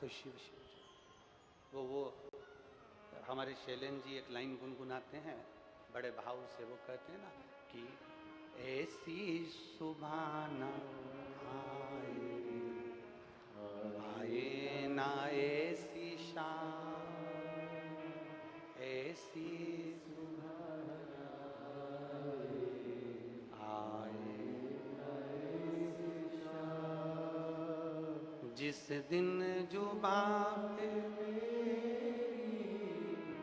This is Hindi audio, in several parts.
तो शिव शिव। वो हमारे शैलेंद्र जी एक लाइन गुनगुनाते हैं बड़े भाव से, वो कहते हैं ना कि ऐसी सुभाना आए ना ऐसी शाम, ऐसी सुभाना आए ना ऐसी शाम, जिस दिन जुबां पे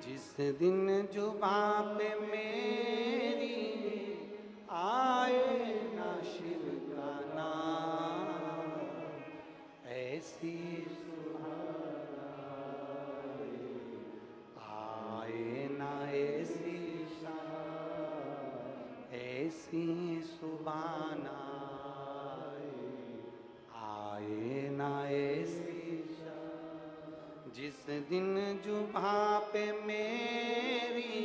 जिस दिन जुबां पे मेरी आए ना शिव का नाम, ऐसी सुहाना आए ना ऐसी शाम, ऐसी सुबाना आए ना ऐसी शाम, जिस दिन जुबां पे मेरी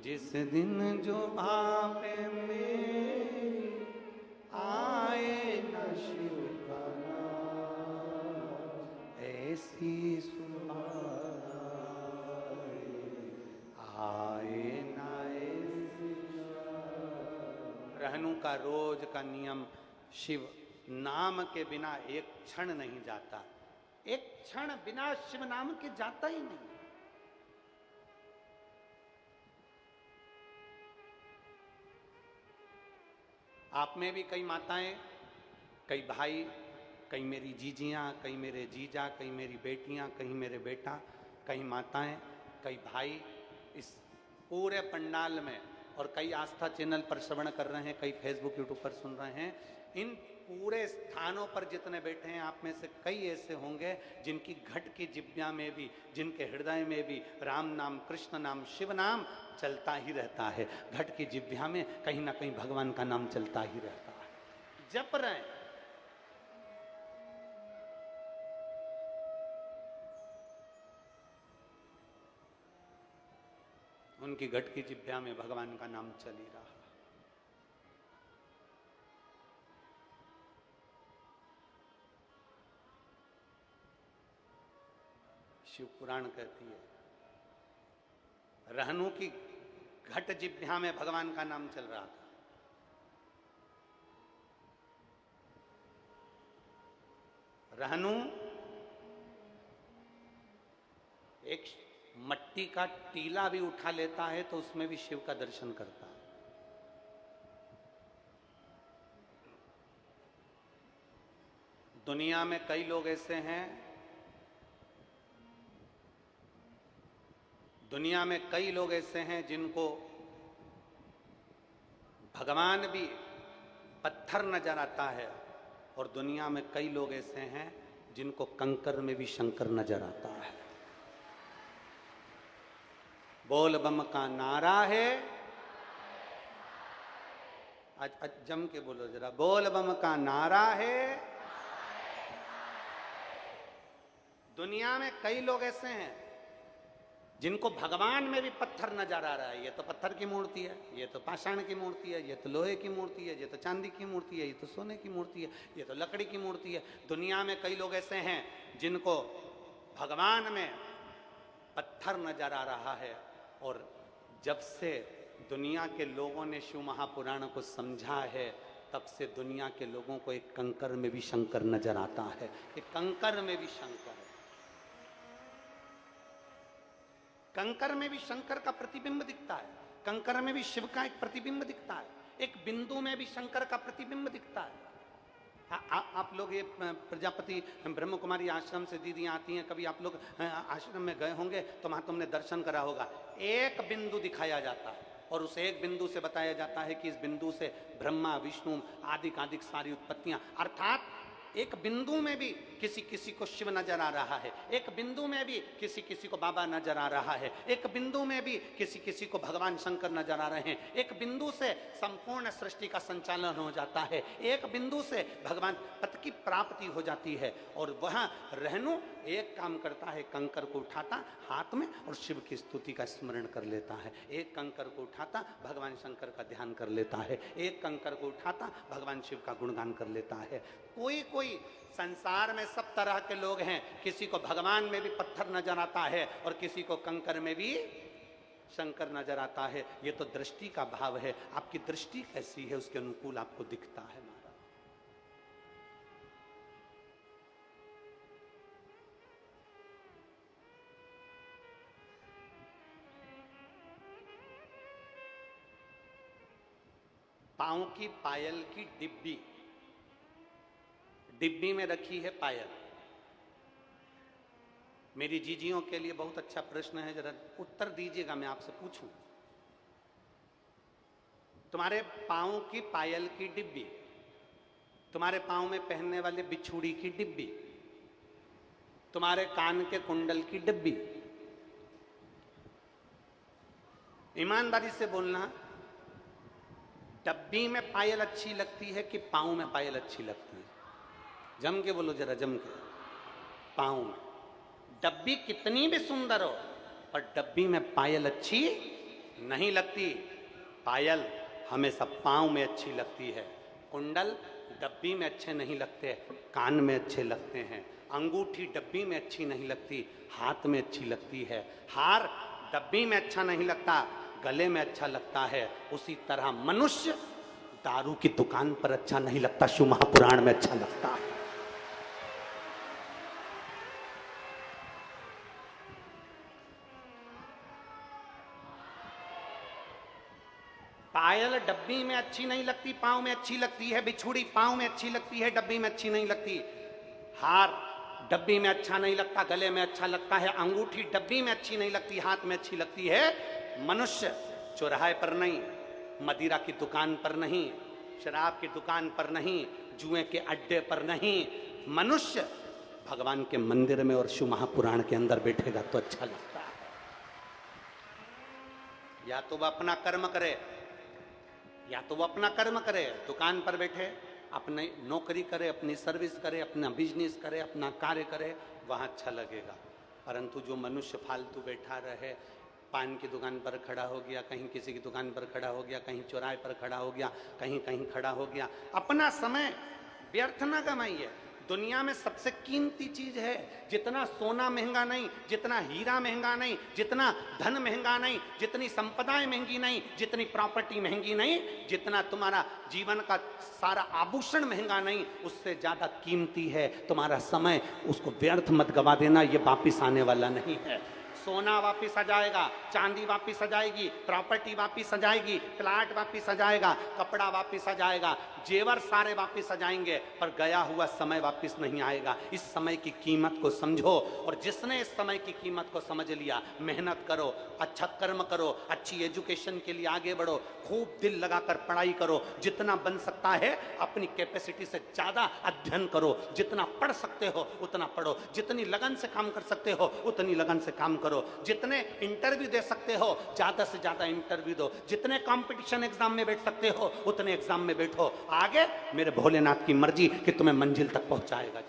जिस दिन जुबां पे मेरी आए न शिव का नाम, ऐसी सुहाना आए न ऐसी शाम। रहनु का रोज का नियम, शिव नाम के बिना एक क्षण नहीं जाता, एक क्षण बिना शिव नाम के जाता ही नहीं। आप में भी कई माताएं, कई भाई, कई मेरी जीजियां, कई मेरे जीजा, कई मेरी बेटियां, कई मेरे बेटा, कई माताएं, कई भाई इस पूरे पंडाल में, और कई आस्था चैनल पर श्रवण कर रहे हैं, कई फेसबुक यूट्यूब पर सुन रहे हैं, इन पूरे स्थानों पर जितने बैठे हैं आप में से कई ऐसे होंगे जिनकी घट की जिब्या में भी, जिनके हृदय में भी राम नाम, कृष्ण नाम, शिव नाम चलता ही रहता है। घट की जिब्या में कहीं ना कहीं भगवान का नाम चलता ही रहता है, जप रहे। उनकी घट की जिब्या में भगवान का नाम चल ही रहा। शिव पुराण कहती है, रहनु की घट जिह्वा में भगवान का नाम चल रहा था। रहनु एक मट्टी का टीला भी उठा लेता है तो उसमें भी शिव का दर्शन करता है। दुनिया में कई लोग ऐसे हैं, दुनिया में कई लोग ऐसे हैं जिनको भगवान भी पत्थर नजर आता है, और दुनिया में कई लोग ऐसे हैं जिनको कंकर में भी शंकर नजर आता है। बोल बम का नारा है, आज जम के बोलो जरा, बोल बम का नारा है। दुनिया में कई लोग ऐसे हैं जिनको भगवान में भी पत्थर नजर आ रहा है। ये तो पत्थर की मूर्ति है, ये तो पाषाण की मूर्ति है, ये तो लोहे की मूर्ति है, ये तो चांदी की मूर्ति है, ये तो सोने की मूर्ति है, ये तो लकड़ी की मूर्ति है। दुनिया में कई लोग ऐसे हैं जिनको भगवान में पत्थर नजर आ रहा है, और जब से दुनिया के लोगों ने शिव महापुराण को समझा है, तब से दुनिया के लोगों को एक कंकर में भी शंकर नजर आता है। कि कंकर में भी शंकर है, कंकर में भी शंकर का प्रतिबिंब दिखता है, कंकर में भी शिव का एक प्रतिबिंब दिखता है, एक बिंदु में भी शंकर का प्रतिबिंब दिखता है। आप लोग ये प्रजापति ब्रह्म कुमारी आश्रम से दीदी आती हैं, कभी आप लोग आश्रम में गए होंगे तो वहां तुमने दर्शन करा होगा। एक बिंदु दिखाया जाता है और उस एक बिंदु से बताया जाता है कि इस बिंदु से ब्रह्मा विष्णु आदि सारी उत्पत्तियां, अर्थात एक बिंदु में भी किसी किसी को शिव नजर आ रहा है, एक बिंदु में भी किसी किसी को बाबा नजर आ रहा है, एक बिंदु में भी किसी किसी को भगवान शंकर नजर आ रहे हैं। एक बिंदु से संपूर्ण सृष्टि का संचालन हो जाता है, एक बिंदु से भगवान पद की प्राप्ति हो जाती है। और वह रहनु एक काम करता है, कंकर को उठाता हाथ में और शिव की स्तुति का स्मरण कर लेता है। एक कंकर को उठाता भगवान शंकर का ध्यान कर लेता है, एक कंकर को उठाता भगवान शिव का गुणगान कर लेता है। कोई कोई कोई। संसार में सब तरह के लोग हैं, किसी को भगवान में भी पत्थर नजर आता है और किसी को कंकर में भी शंकर नजर आता है। ये तो दृष्टि का भाव है, आपकी दृष्टि कैसी है उसके अनुकूल आपको दिखता है महाराज। पांव की पायल की डिब्बी, डिब्बी में रखी है पायल। मेरी जीजियों के लिए बहुत अच्छा प्रश्न है, जरा उत्तर दीजिएगा, मैं आपसे पूछूं। तुम्हारे पांव की पायल की डिब्बी, तुम्हारे पांव में पहनने वाले बिछुड़ी की डिब्बी, तुम्हारे कान के कुंडल की डिब्बी, ईमानदारी से बोलना, डब्बी में पायल अच्छी लगती है कि पांव में पायल अच्छी लगती है? जम के बोलो जरा, जम के। पांव में। डब्बी कितनी भी सुंदर हो पर डब्बी में पायल अच्छी नहीं लगती। पायल हमेशा पांव में अच्छी लगती है। कुंडल डब्बी में अच्छे नहीं लगते, कान में अच्छे लगते हैं। अंगूठी डब्बी में अच्छी नहीं लगती, हाथ में अच्छी लगती है। हार डब्बी में अच्छा नहीं लगता, गले में अच्छा लगता है। उसी तरह मनुष्य दारू की दुकान पर अच्छा नहीं लगता, शिव महापुराण में अच्छा लगता है। पायल डब्बी में अच्छी नहीं लगती, पांव में अच्छी लगती है। बिछुड़ी पांव में अच्छी लगती है, डब्बी में अच्छी नहीं लगती। हार डब्बी में अच्छा नहीं लगता, गले में अच्छा लगता है। अंगूठी डब्बी में अच्छी नहीं लगती, हाथ में अच्छी लगती है। मनुष्य चौराहे पर नहीं, मदिरा की दुकान पर नहीं, शराब की दुकान पर नहीं, जुए के अड्डे पर नहीं, मनुष्य भगवान के मंदिर में और शिव महापुराण के अंदर बैठेगा तो अच्छा लगता है। या तो वह अपना कर्म करे, या तो वो अपना कर्म करे, दुकान पर बैठे अपनी नौकरी करे, अपनी सर्विस करे, अपना बिजनेस करे, अपना कार्य करे, वहाँ अच्छा लगेगा। परंतु जो मनुष्य फालतू बैठा रहे, पान की दुकान पर खड़ा हो गया, कहीं किसी की दुकान पर खड़ा हो गया, कहीं चौराहे पर खड़ा हो गया, कहीं कहीं खड़ा हो गया, अपना समय व्यर्थ ना गवाइए। दुनिया में सबसे कीमती चीज है, जितना सोना महंगा नहीं, जितना हीरा महंगा नहीं, जितना धन महंगा नहीं, जितनी संपदाएं महंगी नहीं, जितनी प्रॉपर्टी महंगी नहीं, जितना तुम्हारा जीवन का सारा आभूषण महंगा नहीं, उससे ज्यादा कीमती है तुम्हारा समय। उसको व्यर्थ मत गवा देना, ये वापिस आने वाला नहीं है। सोना वापिस आ जाएगा, चांदी वापिस आ जाएगी, प्रॉपर्टी वापिस आ जाएगी, प्लाट वापिस आ जाएगा, कपड़ा वापिस आ जाएगा, जेवर सारे वापिस आ जाएंगे, पर गया हुआ समय वापिस नहीं आएगा। इस समय की कीमत को समझो, और जिसने इस समय की कीमत को समझ लिया, मेहनत करो, अच्छा कर्म करो, अच्छी एजुकेशन के लिए आगे बढ़ो, खूब दिल लगाकर पढ़ाई करो, जितना बन सकता है अपनी कैपेसिटी से ज्यादा अध्ययन करो, जितना पढ़ सकते हो उतना पढ़ो, जितनी लगन से काम कर सकते हो उतनी लगन से काम करो, जितने इंटरव्यू दे सकते हो ज्यादा से ज्यादा इंटरव्यू दो, जितने कंपटीशन एग्जाम में बैठ सकते हो उतने एग्जाम में बैठो। आगे मेरे भोलेनाथ की मर्जी कि तुम्हें मंजिल तक पहुंचाएगा।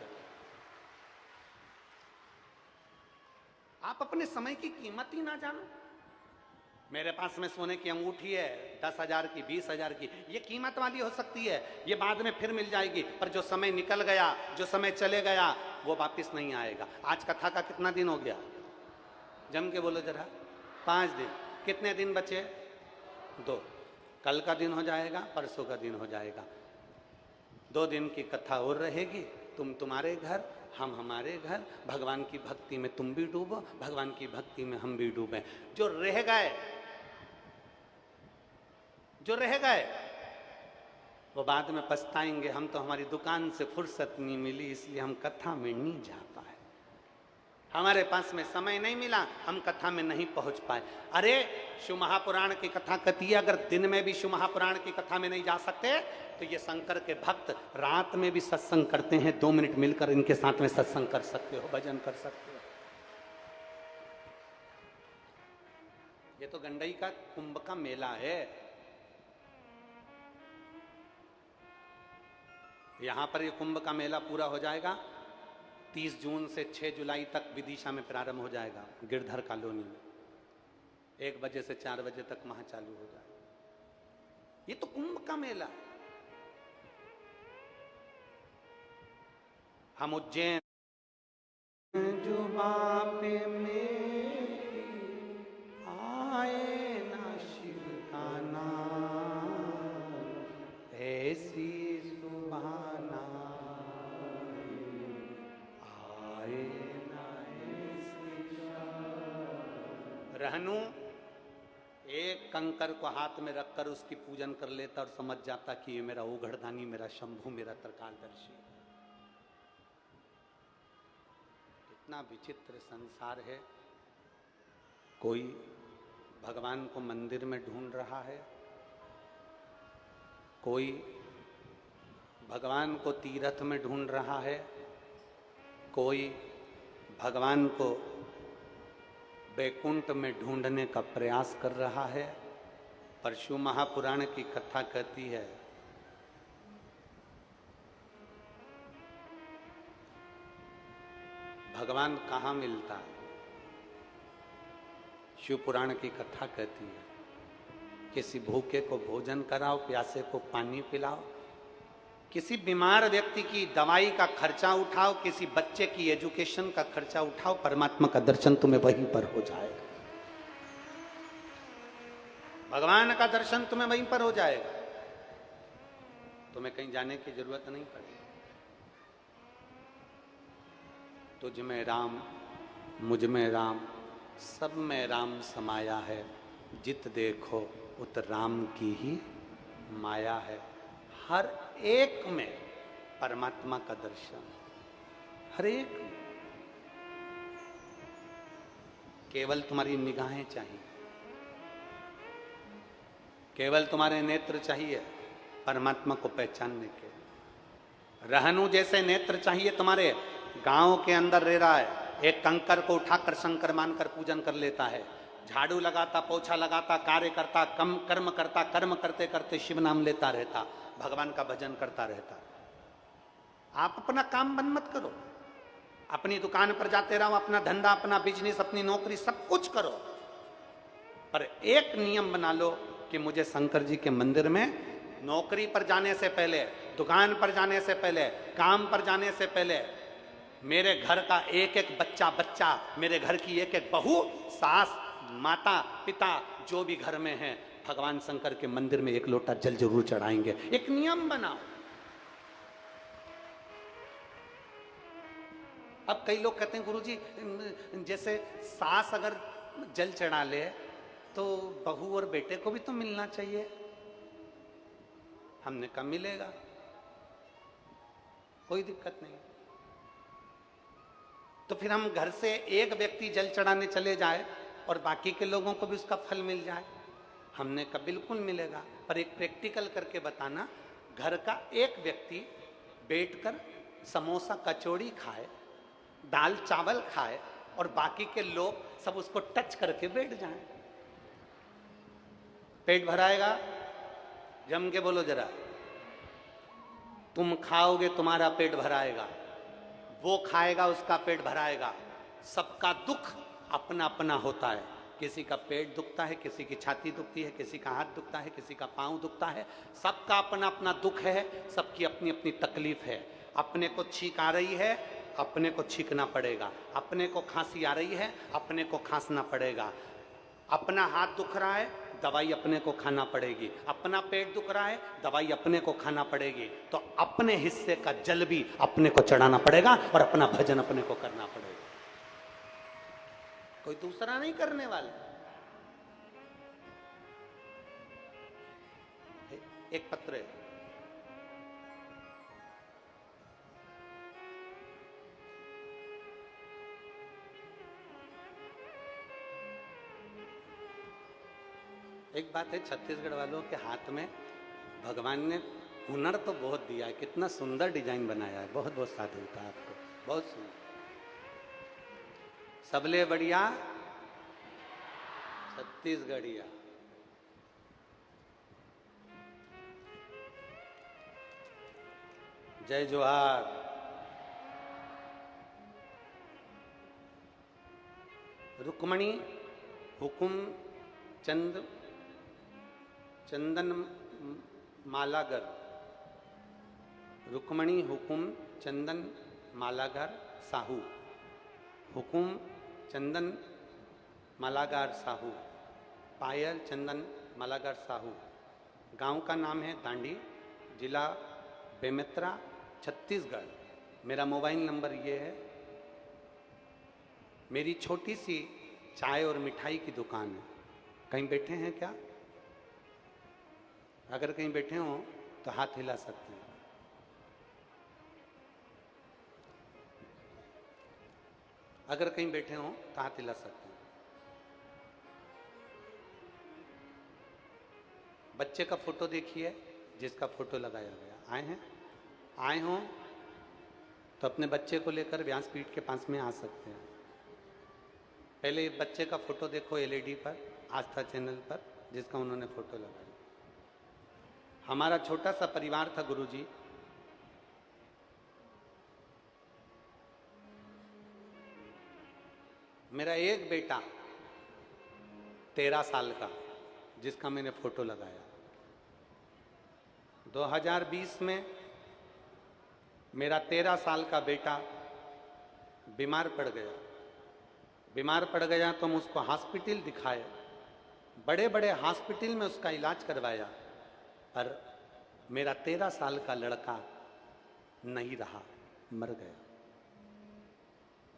आप अपने समय की कीमत ही ना जानो। मेरे पास में सोने की अंगूठी है 10,000 की, 20,000 की, ये कीमत वाली हो सकती है, ये बाद में फिर मिल जाएगी, पर जो समय निकल गया, जो समय चले गया, वो वापस नहीं आएगा। आज कथा का कितना दिन हो गया? जम के बोलो जरा। 5 दिन। कितने दिन बचे? 2। कल का दिन हो जाएगा, परसों का दिन हो जाएगा, 2 दिन की कथा और रहेगी। तुम तुम्हारे घर, हम हमारे घर, भगवान की भक्ति में तुम भी डूबो, भगवान की भक्ति में हम भी डूबे। जो रह गए, जो रह गए वो बाद में पछताएंगे, हम तो हमारी दुकान से फुर्सत नहीं मिली इसलिए हम कथा में नहीं जा पाए, हमारे पास में समय नहीं मिला, हम कथा में नहीं पहुंच पाए। अरे शिव महापुराण की कथा कथी है, अगर दिन में भी शिव महापुराण की कथा में नहीं जा सकते तो ये शंकर के भक्त रात में भी सत्संग करते हैं, 2 मिनट मिलकर इनके साथ में सत्संग कर सकते हो, भजन कर सकते हो। ये तो गंडई का कुंभ का मेला है। यहां पर ये कुंभ का मेला पूरा हो जाएगा 30 जून से 6 जुलाई तक विदिशा में प्रारंभ हो जाएगा, गिरधर कॉलोनी में 1 बजे से 4 बजे तक वहां चालू हो जाएगा। ये तो कुंभ का मेला। हम उज्जैन जुबा पे मेरी आए ना शिव का नाम, ऐसी सुभाना आए ना ऐसी शाम। रहनू एक कंकर को हाथ में रखकर उसकी पूजन कर लेता और समझ जाता कि ये मेरा ओघड़दानी, मेरा शंभू, मेरा त्रिकालदर्शी। कितना विचित्र संसार है। कोई भगवान को मंदिर में ढूंढ रहा है, कोई भगवान को तीर्थ में ढूंढ रहा है, कोई भगवान को वैकुंठ में ढूंढने का प्रयास कर रहा है। पर शिव महापुराण की कथा कहती है भगवान कहाँ मिलता है। शिव पुराण की कथा कहती है किसी भूखे को भोजन कराओ, प्यासे को पानी पिलाओ, किसी बीमार व्यक्ति की दवाई का खर्चा उठाओ, किसी बच्चे की एजुकेशन का खर्चा उठाओ, परमात्मा का दर्शन तुम्हें वहीं पर हो जाएगा। भगवान का दर्शन तुम्हें वहीं पर हो जाएगा, तुम्हें कहीं जाने की जरूरत नहीं पड़ेगी। तुझ में राम, मुझ में राम, सब में राम समाया है, जित देखो उत राम की ही माया है। हर एक में परमात्मा का दर्शन, हर एक में। केवल तुम्हारी निगाहें चाहिए, केवल तुम्हारे नेत्र चाहिए परमात्मा को पहचानने के। रहनु जैसे नेत्र चाहिए तुम्हारे। गांव के अंदर रह रहा है, एक कंकर को उठाकर शंकर मानकर पूजन कर लेता है, झाड़ू लगाता, पोछा लगाता, कार्य करता, कर्म करता, कर्म करते करते शिव नाम लेता रहता, भगवान का भजन करता रहता। आप अपना काम बंद मत करो, अपनी दुकान पर जाते रहो, अपना धंधा, अपना बिजनेस, अपनी नौकरी, सब कुछ करो, पर एक नियम बना लो कि मुझे शंकर जी के मंदिर में नौकरी पर जाने से पहले, दुकान पर जाने से पहले, काम पर जाने से पहले, मेरे घर का एक एक बच्चा, मेरे घर की एक एक बहू, सास, माता, पिता, जो भी घर में है, भगवान शंकर के मंदिर में एक लोटा जल जरूर चढ़ाएंगे। एक नियम बनाओ। अब कई लोग कहते हैं गुरुजी, जैसे सास अगर जल चढ़ा ले तो बहू और बेटे को भी तो मिलना चाहिए। हमने कहा मिलेगा, कोई दिक्कत नहीं। तो फिर हम घर से एक व्यक्ति जल चढ़ाने चले जाए और बाकी के लोगों को भी उसका फल मिल जाए। हमने कहा बिल्कुल मिलेगा, पर एक प्रैक्टिकल करके बताना। घर का एक व्यक्ति बैठकर समोसा कचौड़ी खाए, दाल चावल खाए और बाकी के लोग सब उसको टच करके बैठ जाएं। पेट भराएगा? जम के बोलो जरा। तुम खाओगे तुम्हारा पेट भराएगा, वो खाएगा उसका पेट भराएगा। सबका दुख अपना अपना होता है। किसी का पेट दुखता है, किसी की छाती दुखती है, किसी का हाथ दुखता है, किसी का पांव दुखता है। सबका अपना अपना दुख है, सबकी अपनी अपनी तकलीफ है। अपने को छींक आ रही है, अपने को छींकना पड़ेगा। अपने को खांसी आ रही है, अपने को खांसना पड़ेगा। अपना हाथ दुख रहा है, दवाई अपने को खाना पड़ेगी। अपना पेट दुख रहा है, दवाई अपने को खाना पड़ेगी। तो अपने हिस्से का जल भी अपने को चढ़ाना पड़ेगा और अपना भजन अपने को करना पड़ेगा। कोई दूसरा नहीं करने वाला। एक पत्र है, एक बात है, छत्तीसगढ़ वालों के हाथ में भगवान ने हुनर तो बहुत दिया है। कितना सुंदर डिजाइन बनाया है। बहुत बहुत साधुता आपको, बहुत सुंदर। सबले बढ़िया छत्तीसगढ़िया। जय जोहार। रुक्मणी हुकुम चंदन मालागर। रुक्मणी हुकुम चंदन मालागार साहू, हुकुम चंदन मालागार साहू, पायल चंदन मालागार साहू। गांव का नाम है दांडी, जिला बेमेतरा, छत्तीसगढ़। मेरा मोबाइल नंबर ये है। मेरी छोटी सी चाय और मिठाई की दुकान है। कहीं बैठे हैं क्या? अगर कहीं बैठे हो तो हाथ हिला सकते हैं। अगर कहीं बैठे हो तो हाथ हिला सकते हैं। बच्चे का फोटो देखिए, जिसका फोटो लगाया गया। आए हैं? आए हो तो अपने बच्चे को लेकर व्यासपीठ के पास में आ सकते हैं। पहले बच्चे का फोटो देखो एलईडी पर, आस्था चैनल पर, जिसका उन्होंने फोटो लगाया। हमारा छोटा सा परिवार था गुरुजी। मेरा एक बेटा 13 साल का, जिसका मैंने फोटो लगाया। 2020 में मेरा 13 साल का बेटा बीमार पड़ गया। बीमार पड़ गया तो हम उसको हॉस्पिटल दिखाए, बड़े बड़े हॉस्पिटल में उसका इलाज करवाया, पर मेरा 13 साल का लड़का नहीं रहा, मर गया।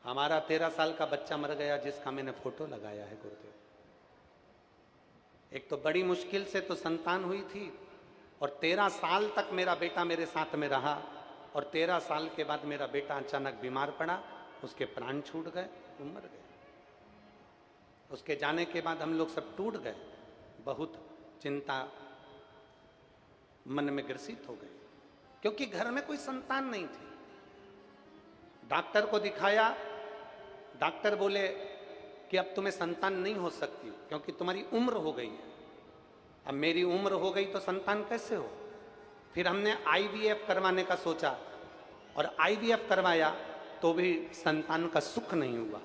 हमारा 13 साल का बच्चा मर गया, जिसका मैंने फोटो लगाया है गुरुदेव। एक तो बड़ी मुश्किल से तो संतान हुई थी, और 13 साल तक मेरा बेटा मेरे साथ में रहा, और 13 साल के बाद मेरा बेटा अचानक बीमार पड़ा, उसके प्राण छूट गए, वो मर गया। उसके जाने के बाद हम लोग सब टूट गए, बहुत चिंता मन में ग्रसित हो गई, क्योंकि घर में कोई संतान नहीं थी। डॉक्टर को दिखाया, डॉक्टर बोले कि अब तुम्हें संतान नहीं हो सकती, क्योंकि तुम्हारी उम्र हो गई है। अब मेरी उम्र हो गई तो संतान कैसे हो? फिर हमने आईवीएफ करवाने का सोचा, और आईवीएफ करवाया तो भी संतान का सुख नहीं हुआ।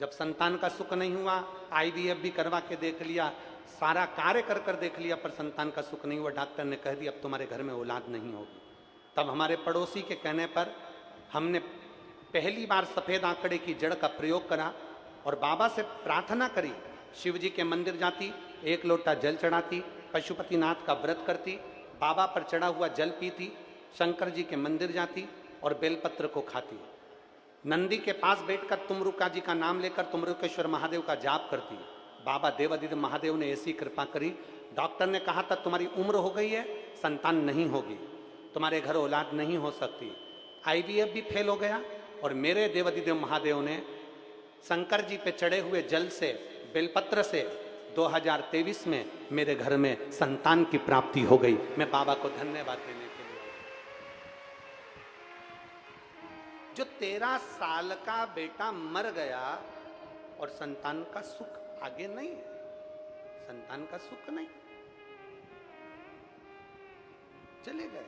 जब संतान का सुख नहीं हुआ, आईवीएफ भी करवा के देख लिया, सारा कार्य कर कर देख लिया, पर संतान का सुख नहीं हुआ। डॉक्टर ने कह दिया अब तुम्हारे घर में औलाद नहीं होगी। तब हमारे पड़ोसी के कहने पर हमने पहली बार सफेद आंकड़े की जड़ का प्रयोग करा, और बाबा से प्रार्थना करी। शिव जी के मंदिर जाती, 1 लोटा जल चढ़ाती, पशुपतिनाथ का व्रत करती, बाबा पर चढ़ा हुआ जल पीती, शंकर जी के मंदिर जाती और बेलपत्र को खाती। नंदी के पास बैठकर तुमरुका जी का नाम लेकर तुमरुकेश्वर महादेव का जाप करती। बाबा देवादिदेव महादेव ने ऐसी कृपा करी, डॉक्टर ने कहा था तुम्हारी उम्र हो गई है, संतान नहीं होगी, तुम्हारे घर औलाद नहीं हो सकती। आईवीएफ भी फेल हो गया, और मेरे देवादिदेव महादेव ने शंकर जी पे चढ़े हुए जल से, बेलपत्र से 2023 में मेरे घर में संतान की प्राप्ति हो गई। मैं बाबा को धन्यवाद देने के लिए। जो 13 साल का बेटा मर गया, और संतान का सुख आगे नहीं है, संतान का सुख नहीं, चले गया।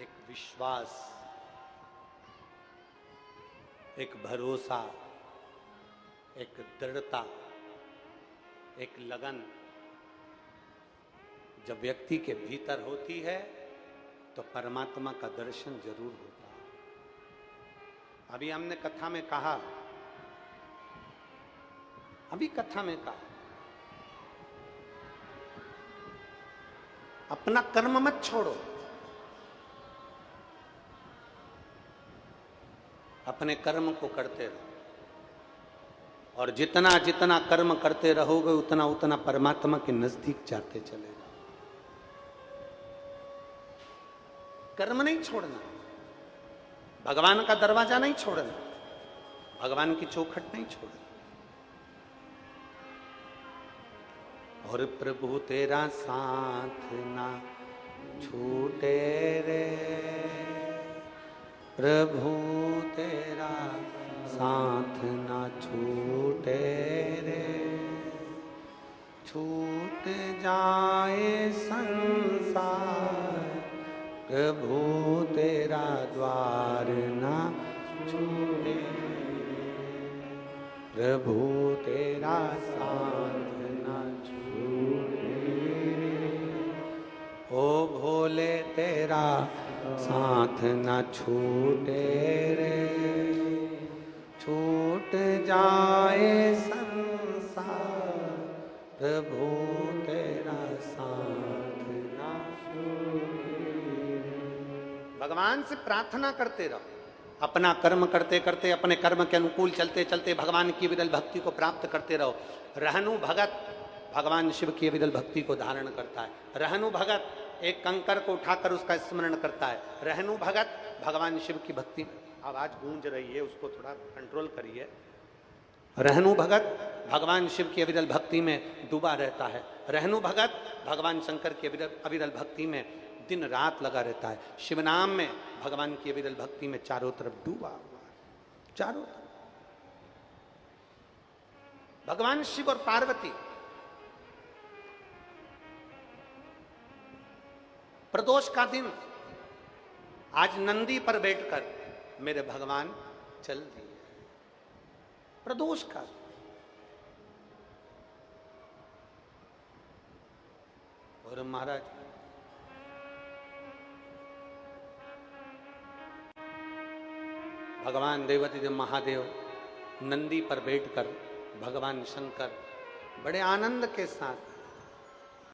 एक विश्वास, एक भरोसा, एक दृढ़ता, एक लगन जब व्यक्ति के भीतर होती है तो परमात्मा का दर्शन जरूर होता है। अभी हमने कथा में कहा, अपना कर्म मत छोड़ो, अपने कर्म को करते रहो, और जितना जितना कर्म करते रहोगे उतना उतना परमात्मा के नजदीक जाते चले जाओ। कर्म नहीं छोड़ना, भगवान का दरवाजा नहीं छोड़ना, भगवान की चौखट नहीं छोड़ना। और प्रभु तेरा साथ ना छूटे रे, प्रभु तेरा साथ ना छूटे रे, छूट जाए संसार, प्रभु तेरा द्वार ना छूटे, प्रभु तेरा साथ ना छूटे रे। ओ भोले तेरा साथ न छूटे रे, छूट जाए संसार प्रभु तेरा साथ न छूटे। भगवान से प्रार्थना करते रहो, अपना कर्म करते करते अपने कर्म के अनुकूल चलते चलते भगवान की विरल भक्ति को प्राप्त करते रहो। रहनु भगत भगवान शिव की विरल भक्ति को धारण करता है। रहनु भगत एक कंकर को उठाकर उसका स्मरण करता है। रहनु भगत भगवान शिव की भक्ति, आवाज गूंज रही है उसको थोड़ा कंट्रोल करिए। रहनु भगत भगवान शिव की अविरल भक्ति में डूबा रहता है। रहनु भगत भगवान शंकर की अविरल भक्ति में दिन रात लगा रहता है। शिव नाम में भगवान की अविरल भक्ति में चारों तरफ डूबा हुआ है, चारों तरफ। भगवान शिव और पार्वती प्रदोष का दिन आज नंदी पर बैठकर मेरे भगवान चल दिए। प्रदोष का और महाराज भगवान देवाधिदेव महादेव नंदी पर बैठकर भगवान शंकर बड़े आनंद के साथ